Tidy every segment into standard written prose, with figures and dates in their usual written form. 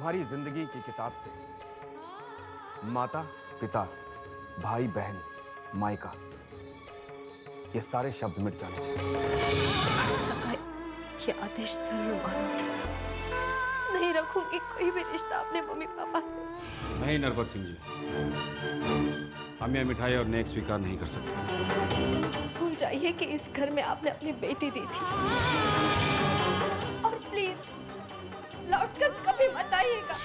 तुम्हारी जिंदगी की किताब से माता, पिता, भाई, बहन, मायका, ये सारे शब्द मिट जाने चाहिए। ये आदेश जरूर मानूंगी। नहीं रखूंगी कोई भी रिश्ता अपने मम्मी पापा से। नहीं नरपत सिंह जी, हम यह मिठाई और नेक स्वीकार नहीं कर सकते। भूल जाइए कि इस घर में आपने अपनी बेटी दी थी, और प्लीज लौटकर कभी मत आइएगा।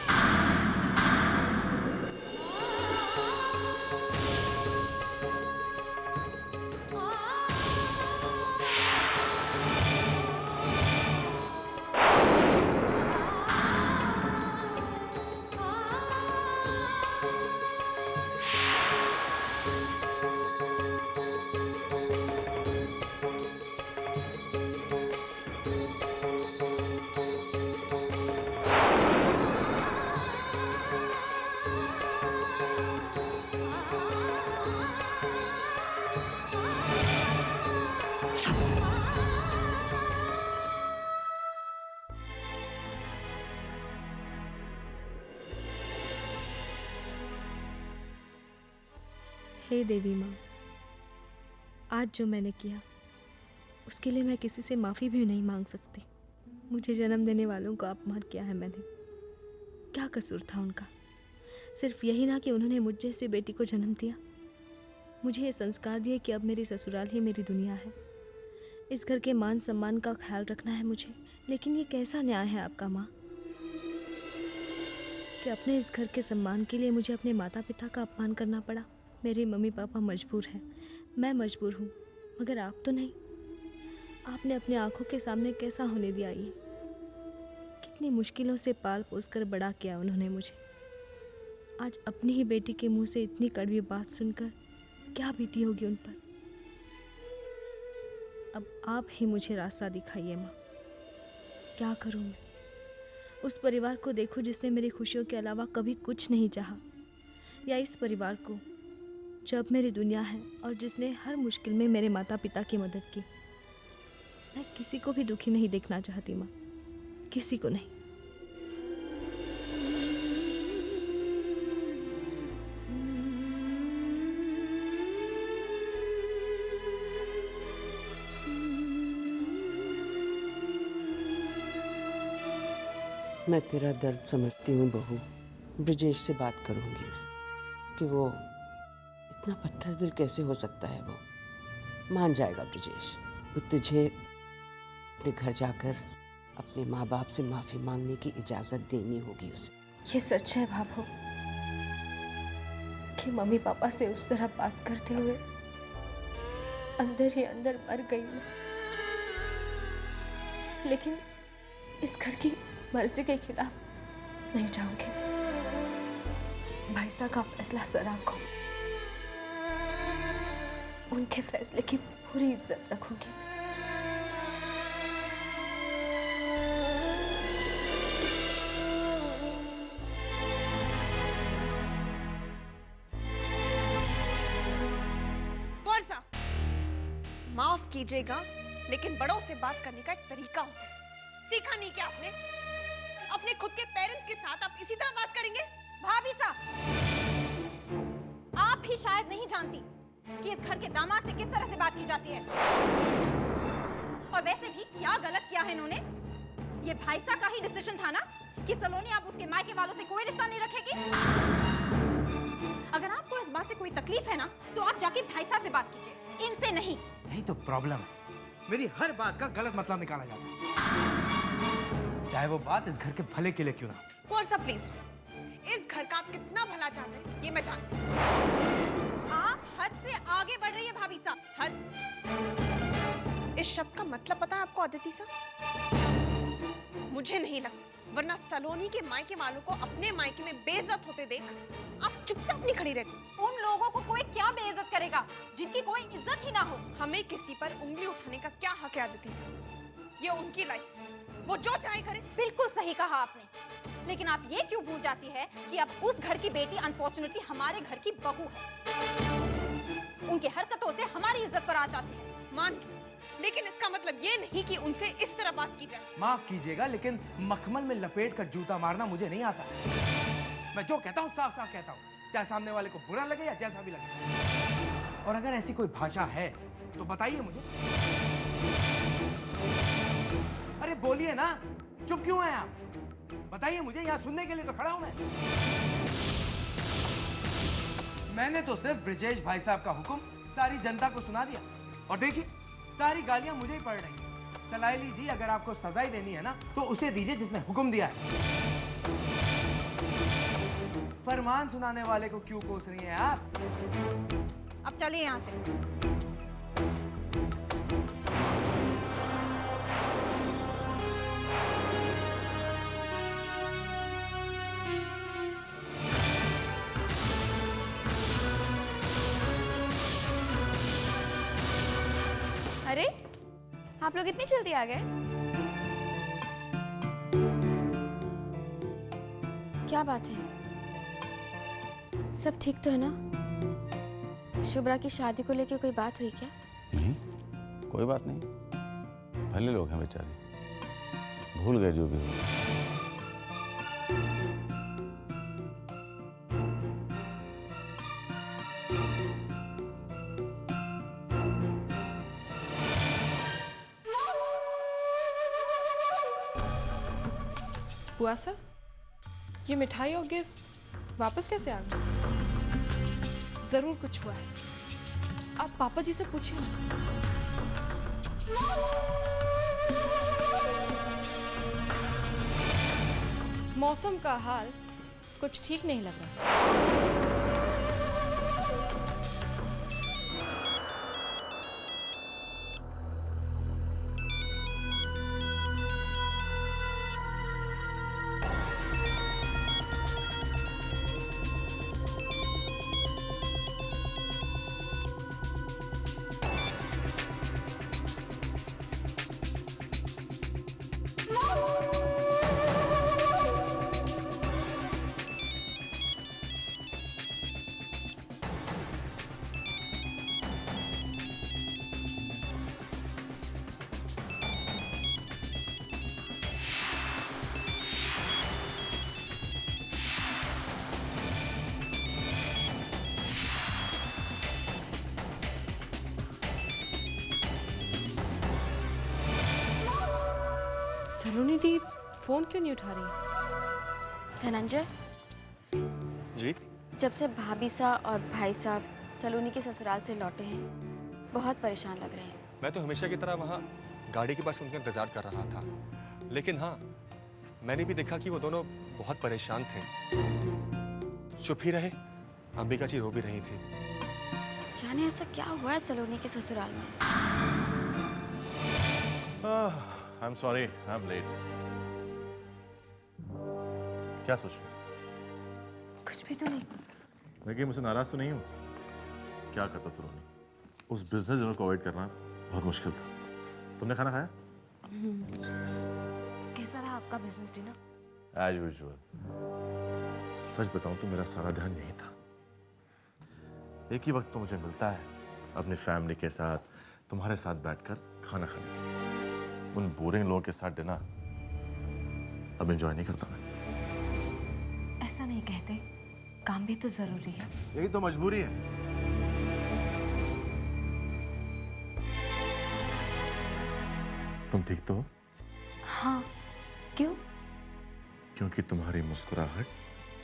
हे देवी माँ, आज जो मैंने किया उसके लिए मैं किसी से माफ़ी भी नहीं मांग सकती। मुझे जन्म देने वालों को अपमान किया है मैंने। क्या कसूर था उनका? सिर्फ यही ना कि उन्होंने मुझ जैसी बेटी को जन्म दिया, मुझे ये संस्कार दिए कि अब मेरी ससुराल ही मेरी दुनिया है। इस घर के मान सम्मान का ख्याल रखना है मुझे। लेकिन ये कैसा न्याय है आपका माँ कि अपने इस घर के सम्मान के लिए मुझे अपने माता पिता का अपमान करना पड़ा। मेरे मम्मी पापा मजबूर हैं, मैं मजबूर हूँ, मगर आप तो नहीं। आपने अपनी आंखों के सामने कैसा होने दिया ये? कितनी मुश्किलों से पाल पोस कर बड़ा किया उन्होंने मुझे। आज अपनी ही बेटी के मुंह से इतनी कड़वी बात सुनकर क्या बीती होगी उन पर। अब आप ही मुझे रास्ता दिखाइए माँ। क्या करूँ मैं? उस परिवार को देखो जिसने मेरी खुशियों के अलावा कभी कुछ नहीं चाहा, या इस परिवार को जो अब मेरी दुनिया है और जिसने हर मुश्किल में मेरे माता पिता की मदद की। मैं किसी को भी दुखी नहीं देखना चाहती माँ, किसी को नहीं। मैं तेरा दर्द समझती हूँ बहू। ब्रिजेश से बात करूंगी मैं कि वो इतना पत्थर दिल कैसे हो सकता है। वो मान जाएगा ब्रिजेश। वो तुझे अपने घर जाकर अपने माँ बाप से माफी मांगने की इजाजत देनी होगी उसे। ये सच है भाभो कि मम्मी पापा से उस तरह बात करते हुए अंदर ही अंदर मर गई मैं। लेकिन इस घर की मर्जी के खिलाफ नहीं जाऊंगी। भाई साहब का फैसला सर आंखों, उनके फैसले की पूरी इज्जत रखूंगी। वर्षा, माफ कीजिएगा लेकिन बड़ों से बात करने का एक तरीका होता है। सीखा नहीं क्या आपने? अपने खुद के पेरेंट्स के साथ आप इसी तरह बात करेंगे? भाभी साहब, आप ही शायद नहीं जानती कि इस घर के दामाद से किस तरह से बात की जाती है। और वैसे भी क्या गलत किया है इन्होंने? ये भाई साहब का ही डिसीजन था ना कि सलोनी आप उसके मायके वालों से कोई रिश्ता नहीं रखेगी। अगर आपको इस बात से कोई तकलीफ है ना, तो आप जाके भाई साहब से बात कीजिए, इनसे नहीं। नहीं तो प्रॉब्लम है, मेरी हर बात का गलत मतलब निकाला जाता है, चाहे वो बात इस घर के भले के लिए क्यों ना हो। वर्षा प्लीज, इस घर का आप कितना भला चाहते हैं ये मैं जानती हूँ। आप हद से आगे बढ़ रही है भाभी साहब। हद? इस शब्द का मतलब पता है आपको अदिति साहब? मुझे नहीं लगता, वरना सलोनी के मायके वालों को अपने मायके में बेइज्जत होते देख आप चुपचाप नहीं खड़ी रहती। उन लोगों को कोई क्या बेइज्जत करेगा जिनकी कोई इज्जत ही ना हो। हमें किसी पर उंगली उठाने का क्या हक है अदिति साहब? ये उनकी लाइफ, वो जो चाहे करे। बिल्कुल सही कहा आपने, लेकिन आप ये क्यों भूल जाती है कि अब उस घर की बेटी अनफॉर्चुनेटली हमारे घर की बहू है। उनकी हरकतों से हमारी इज्जत पर आ जाती है। मान गई, लेकिन इसका मतलब ये नहीं कि उनसे इस तरह बात की जाए। माफ कीजिएगा, लेकिन मखमल में लपेट कर जूता मारना मुझे नहीं आता। मैं जो कहता हूँ साफ साफ कहता हूँ, चाहे सामने वाले को बुरा लगे या जैसा भी लगे। और अगर ऐसी कोई भाषा है तो बताइए मुझे। अरे बोलिए ना, चुप क्यों हैं आप? बताइए मुझे, यहाँ सुनने के लिए तो खड़ा हूं मैं। मैंने तो सिर्फ ब्रिजेश भाई साहब का हुक्म सारी जनता को सुना दिया, और देखिए सारी गालियां मुझे ही पड़ रही हैं। सलाइली जी, अगर आपको सजा ही देनी है ना तो उसे दीजिए जिसने हुक्म दिया है। फरमान सुनाने वाले को क्यों कोस रही हैं आप? अब चलिए यहाँ से। अरे आप लोग इतनी जल्दी आ गए? क्या बात है? सब ठीक तो है ना? शुभ्रा की शादी को लेके कोई बात हुई क्या? नहीं, कोई बात नहीं। भले लोग हैं बेचारे, भूल गए जो भी हुआ। बुआ सर, ये मिठाई और गिफ्ट्स वापस कैसे आ गए? जरूर कुछ हुआ है। आप पापा जी से पूछिए ना। मौसम का हाल कुछ ठीक नहीं लग रहा। सलोनी दी फोन क्यों नहीं उठा रही? धनंजय, जी? जब से भाभी साहब और भाई साहब सलोनी के ससुराल से लौटे हैं, बहुत परेशान लग रहे हैं। मैं तो हमेशा की तरह वहाँ गाड़ी के पास उनका इंतजार कर रहा था, लेकिन हाँ, मैंने भी देखा कि वो दोनों बहुत परेशान थे। चुप ही रहे। अंबिका जी रो भी रही थी। जाने ऐसा क्या हुआ है सलोनी के ससुराल में? I'm sorry, I'm late. क्या सोच रहे हो? कुछ भी तो नहीं। देखिए, मुझसे नाराज तो नहीं हूँ। क्या करता सलोनी? उस बिजनेस ओनर को अवॉइड करना बहुत मुश्किल था। तुमने खाना खाया? कैसा रहा आपका बिजनेस डिनर? As usual. सच बताऊं तो मेरा सारा ध्यान यही था। एक ही वक्त तो मुझे मिलता है अपनी फैमिली के साथ, तुम्हारे साथ बैठकर खाना खाने। उन बोरिंग लोगों के साथ डिनर अब एंजॉय नहीं करता मैं। ऐसा नहीं कहते, काम भी तो जरूरी है। यही तो मजबूरी है। तुम ठीक तो हो? हाँ, क्यों? क्योंकि तुम्हारी मुस्कुराहट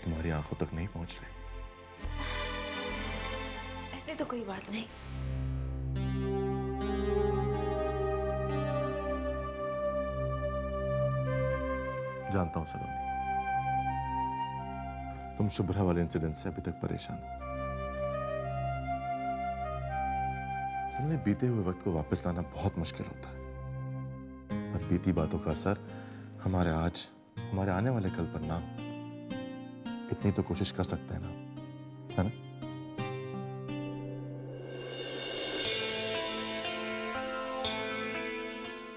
तुम्हारी आंखों तक नहीं पहुंच रही। ऐसे तो कोई बात नहीं। जानता हूं सलोनी, तुम शुभ्रा वाले इंसिडेंट से अभी तक परेशान हो। सलोनी, बीते हुए वक्त को वापस लाना बहुत मुश्किल होता है, पर बीती बातों का असर हमारे आज, हमारे आने वाले कल पर ना हो, इतनी तो कोशिश कर सकते हैं ना, है ना?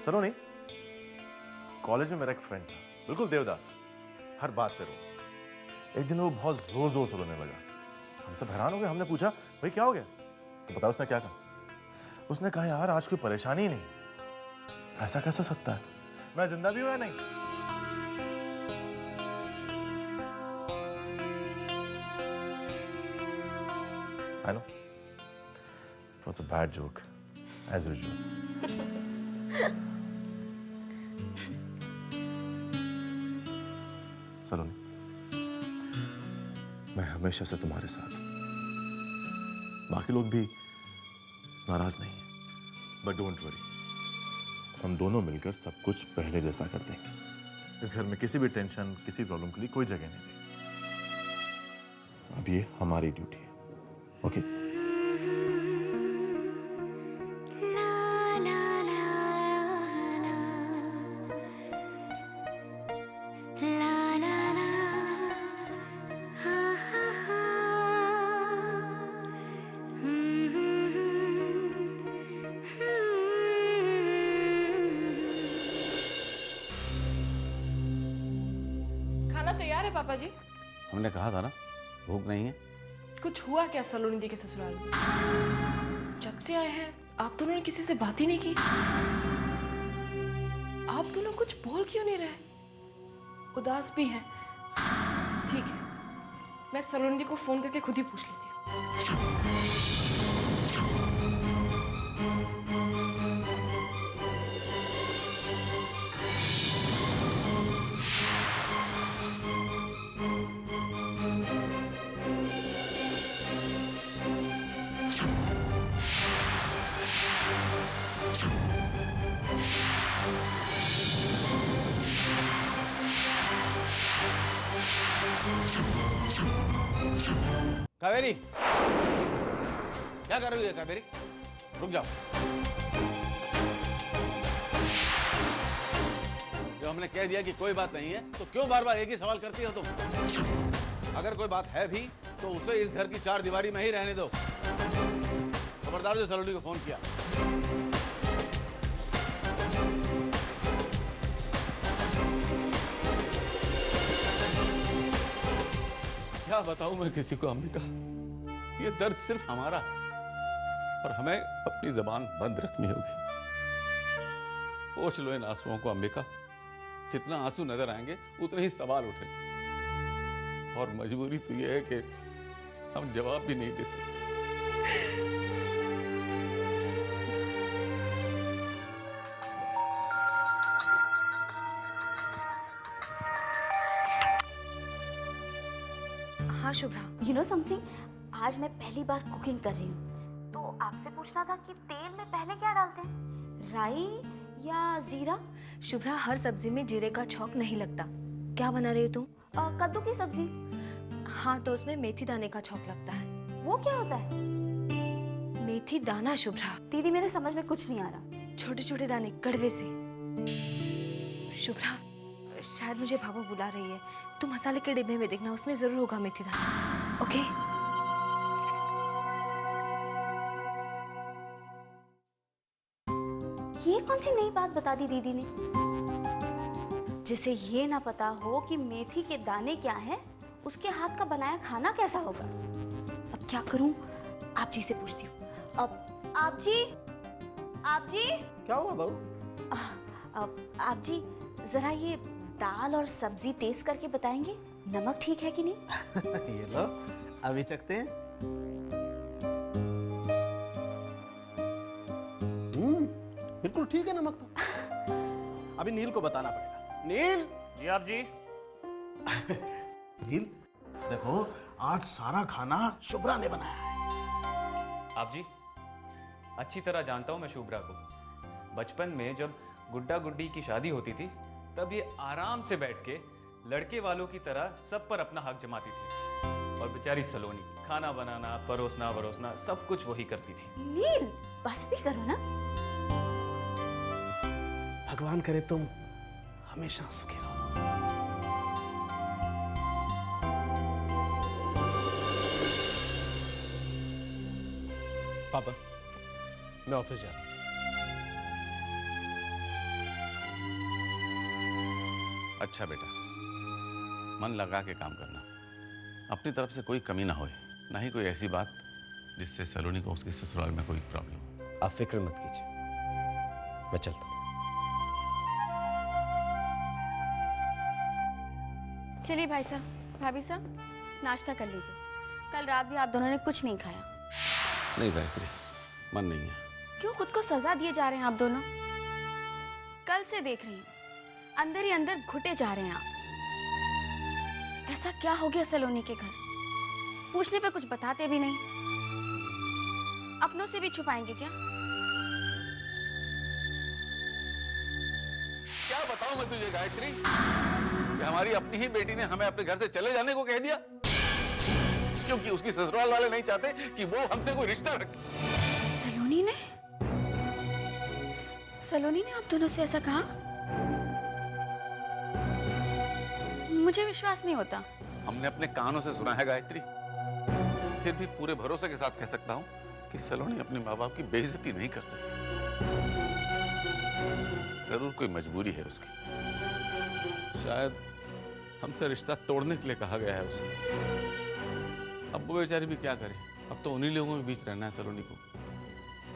सलोनी, कॉलेज में मेरा एक फ्रेंड था, बिल्कुल देवदास, हर बात पे रो। एक दिन वो बहुत जोर जोर से रोने लगा। हम सब हैरान हो गए। हमने पूछा, भाई क्या हो गया? तो पता उसने क्या कहा? उसने कहा, यार आज कोई परेशानी ही नहीं, ऐसा कैसे हो सकता है? मैं जिंदा भी हूं या नहीं? I know. It was a bad joke, as usual. सलोनी, मैं हमेशा से तुम्हारे साथ हूं। बाकी लोग भी नाराज नहीं हैं, बट डोंट वरी, हम दोनों मिलकर सब कुछ पहले जैसा कर देंगे। इस घर में किसी भी टेंशन, किसी प्रॉब्लम के लिए कोई जगह नहीं देगी। अब ये हमारी ड्यूटी है, ओके? खाना तैयार है पापा जी। हमने कहा था ना, भूख नहीं है। कुछ हुआ क्या सलोनी दी के ससुराल में? जब से आए हैं आप दोनों ने किसी से बात ही नहीं की। आप दोनों कुछ बोल क्यों नहीं रहे? उदास भी हैं। ठीक है, मैं सलोनी दी को फोन करके खुद ही पूछ लेती हूँ। कावेरी, क्या कर रही है कावेरी? रुक जाओ। जब हमने कह दिया कि कोई बात नहीं है, तो क्यों बार बार एक ही सवाल करती हो तुम? अगर कोई बात है भी तो उसे इस घर की चार दीवारी में ही रहने दो। खबरदार जो सलोनी को फोन किया। क्या बताऊं मैं किसी को अंबिका? ये दर्द सिर्फ हमारा है और हमें अपनी जबान बंद रखनी होगी। पोंछ लो इन आंसुओं को अंबिका। जितना आंसू नजर आएंगे उतने ही सवाल उठेंगे और मजबूरी तो ये है कि हम जवाब भी नहीं दे सकते। हाँ शुभ्रा। You know something? आज मैं पहली बार कुकिंग कर रही हूँ, तो आपसे पूछना था कि तेल में पहले क्या डालते हैं, राई या जीरा? शुभ्रा, हर सब्जी में जीरे का छौंक नहीं लगता। क्या बना रही हो तुम? कद्दू की सब्जी। हाँ, तो उसमें मेथी दाने का छौंक लगता है। वो क्या होता है? मेथी दाना शुभ्रा। दीदी मेरे समझ में कुछ नहीं आ रहा। छोटे छोटे दाने कड़वे से। शुभ्रा, शायद मुझे भाभा बुला रही है। तू मसाले के डिब्बे में देखना, उसमें जरूर होगा मेथी दाना। ओके? ये कौन सी नई बात बता दी दीदी ने? जिसे ये ना पता हो कि मेथी के दाने क्या है, उसके हाथ का बनाया खाना कैसा होगा। अब क्या करूं? आप जी से पूछती हूँ। अब आप जी क्या हुआ बहू? आप जी जरा ये दाल और सब्जी टेस्ट करके बताएंगे, नमक ठीक है कि नहीं? ये लो, अभी चखते हैं। बिल्कुल ठीक है नमक तो। अभी नील को बताना पड़ेगा। नील। जी आप जी। नील, देखो आज सारा खाना शुभ्रा ने बनाया है। आप जी, अच्छी तरह जानता हूं मैं शुभ्रा को। बचपन में जब गुड्डा गुड्डी की शादी होती थी, तब ये आराम से बैठ के लड़के वालों की तरह सब पर अपना हक जमाती थी। और बेचारी सलोनी खाना बनाना, परोसना वरोसना सब कुछ वही करती थी। नील, बस भी करो ना। भगवान करे तुम हमेशा सुखी रहो। पापा, मैं ऑफिस जा रहा हूं। अच्छा बेटा, मन लगा के काम करना। अपनी तरफ से कोई कमी ना होए, ना ही कोई ऐसी बात जिससे सलोनी को उसके ससुराल में कोई प्रॉब्लम हो। आप फिक्र मत कीजिए, मैं चलता हूँ। चलिए भाई साहब, भाभी साहब, नाश्ता कर लीजिए। कल रात भी आप दोनों ने कुछ नहीं खाया। नहीं गायत्री, मन नहीं है। क्यों खुद को सजा दिए जा रहे हैं आप दोनों? कल से देख रही हूँ, अंदर ही अंदर घुटे जा रहे हैं आप। ऐसा क्या हो गया सलोनी के घर? पूछने पे कुछ बताते भी नहीं। अपनों से भी छुपाएंगे क्या? क्या बताऊं मैं तुझे गायत्री कि हमारी अपनी ही बेटी ने हमें अपने घर से चले जाने को कह दिया, क्योंकि उसकी ससुराल वाले नहीं चाहते कि वो हमसे कोई रिश्ता रखे। सलोनी ने? सलोनी ने आप दोनों से ऐसा कहा? मुझे विश्वास नहीं होता। हमने अपने कानों से सुना है गायत्री, फिर भी पूरे भरोसे के साथ कह सकता हूं कि सलोनी अपने माँ बाप की बेइज्जती नहीं कर सकती। जरूर कोई मजबूरी है उसकी, शायद हमसे रिश्ता तोड़ने के लिए कहा गया है उसे। अब वो बेचारी भी क्या करे, अब तो उन्हीं लोगों के बीच रहना है सलोनी को।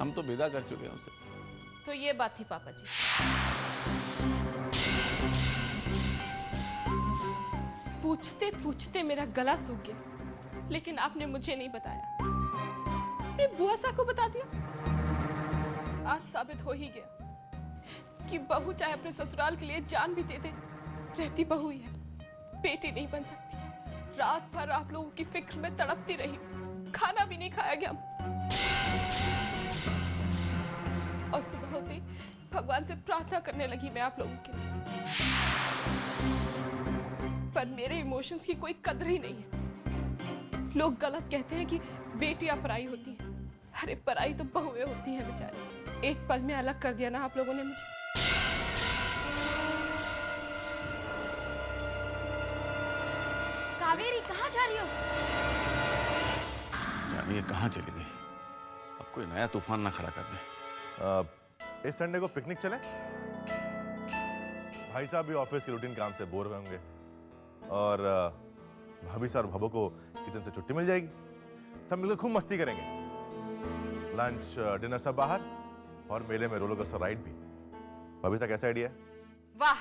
हम तो विदा कर चुके हैं उसे। तो ये बात थी पापा जी। पूछते पूछते मेरा गला सूख गया, लेकिन आपने मुझे नहीं बताया। आपने बुआ सा को बता दिया। आज साबित हो ही गया कि बहू चाहे अपने ससुराल के लिए जान भी दे दे, रहती बहू ही है, बेटी नहीं बन सकती। रात भर आप लोगों की फिक्र में तड़पती रही, खाना भी नहीं खाया गया मुझसे। और सुबह होते भगवान से प्रार्थना करने लगी मैं आप लोगों के लिए, पर मेरे इमोशंस की कोई कदर ही नहीं है। लोग गलत कहते हैं कि बेटियां पराई होती हैं। अरे पराई तो बहुएं होती हैं बेचारी। एक पल में अलग कर दिया ना आप लोगों ने मुझे। कावेरी कहाँ जा रही हो? जानिए कहाँ चली गई, अब कोई नया तूफान ना खड़ा कर दे। इस संडे को पिकनिक चले? भाई साहब भी ऑफिस के रूटीन काम से बोर होंगे और भाभी साहब और भाभो को किचन से छुट्टी मिल जाएगी। सब मिलकर खूब मस्ती करेंगे, लंच डिनर सब बाहर, और मेले में रोलर कोस्टर राइड भी। भाभी साहब कैसा आइडिया है? वाह,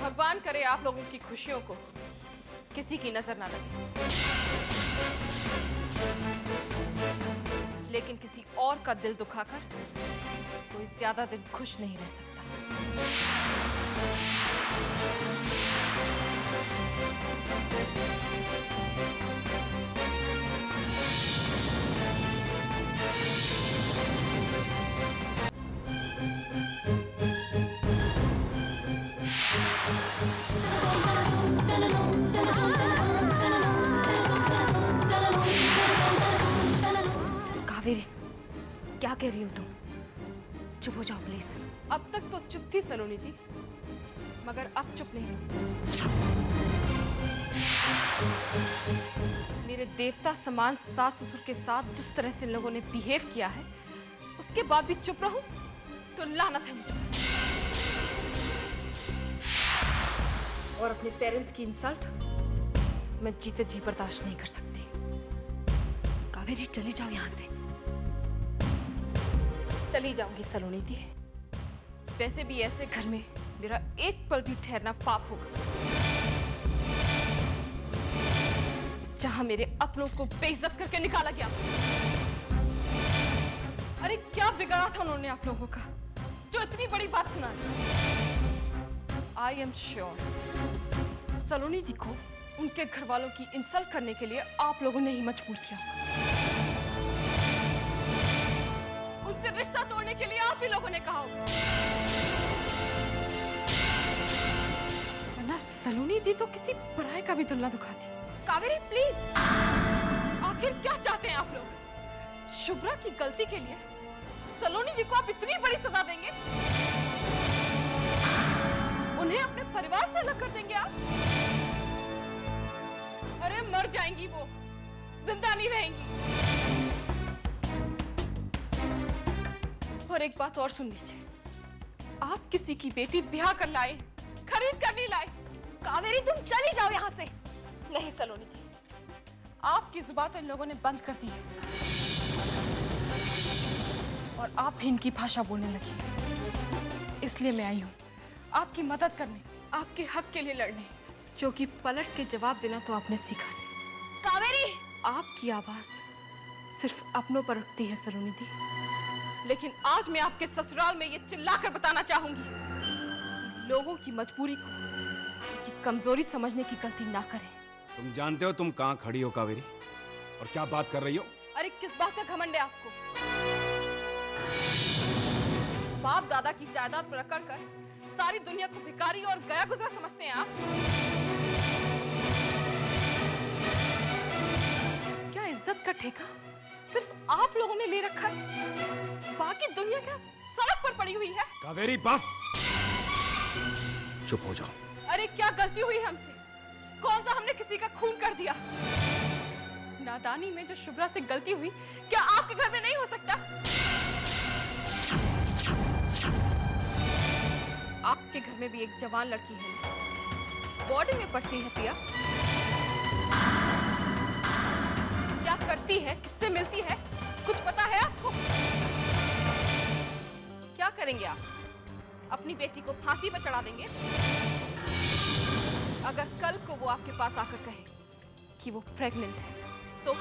भगवान करे आप लोगों की खुशियों को किसी की नजर ना लगे, लेकिन किसी और का दिल दुखाकर कोई ज्यादा दिन खुश नहीं रह सकता। कावेरी, क्या कह रही हो तुम? चुप हो जाओ प्लीज। अब तक तो चुप थी सलोनी थी, मगर अब चुप नहीं रहूं। मेरे देवता समान सास ससुर के साथ जिस तरह से इन लोगों ने बिहेव किया है, उसके बाद भी चुप रहूं तो लानत है मुझ पर। और अपने पेरेंट्स की इंसल्ट मैं जीते जी बर्दाश्त नहीं कर सकती। कावेरी चली जाओ यहाँ से। चली जाऊंगी सलोनी दी। वैसे भी ऐसे घर में मेरा एक पल भी ठहरना पाप होगा, जहां मेरे अपनों को बेइज्जत करके निकाला गया। अरे क्या बिगाड़ा था उन्होंने आप लोगों का जो इतनी बड़ी बात सुना दी? आई एम श्योर सलोनी दी को उनके घर वालों की इंसल्ट करने के लिए आप लोगों ने ही मजबूर किया। उनसे रिश्ता तोड़ने के लिए आप ही लोगों ने कहा होगा, वरना सलोनी दी तो किसी पराये का भी दुल ना दुखाती। कावेरी प्लीज, आखिर क्या चाहते हैं आप लोग? शुभ्रा की गलती के लिए सलोनी दी को आप इतनी बड़ी सजा देंगे? उन्हें अपने परिवार से अलग कर देंगे आप? अरे मर जाएंगी वो, जिंदा नहीं रहेंगी। और एक बात और सुन लीजिए, आप किसी की बेटी ब्याह कर लाए, खरीद कर नहीं लाए। कावेरी तुम चली जाओ यहाँ से। नहीं सलोनी दी, आपकी जुबान तो इन लोगों ने बंद कर दी है और आप भी इनकी भाषा बोलने लगी। इसलिए मैं आई हूँ आपकी मदद करने, आपके हक के लिए लड़ने, क्योंकि पलट के जवाब देना तो आपने सीखा नहीं। कावेरी! आपकी आवाज सिर्फ अपनों पर उठती है सलोनी दी, लेकिन आज मैं आपके ससुराल में ये चिल्लाकर बताना चाहूंगी कि लोगों की मजबूरी को उनकी कमजोरी समझने की गलती ना करें। तुम जानते हो तुम कहाँ खड़ी हो कावेरी, और क्या बात कर रही हो? अरे किस बात का घमंड है आपको? बाप दादा की जायदाद पर अकड़ कर सारी दुनिया को भिखारी और गया गुजरा समझते हैं आप? क्या इज्जत का ठेका सिर्फ आप लोगों ने ले रखा है? बाकी दुनिया क्या सड़क पर पड़ी हुई है? कावेरी बस, चुप हो जाओ। अरे क्या गलती हुई है हमसे? कौन सा हमने किसी का खून कर दिया? नादानी में जो शुभ्रा से गलती हुई, क्या आपके घर में नहीं हो सकता? आपके घर में भी एक जवान लड़की है, बोर्डिंग में पढ़ती है पिया। क्या करती है, किससे मिलती है, कुछ पता है आपको? क्या करेंगे आप? अपनी बेटी को फांसी पर चढ़ा देंगे? अगर कल को वो आपके पास आकर कहे कि वो प्रेग्नेंट है तो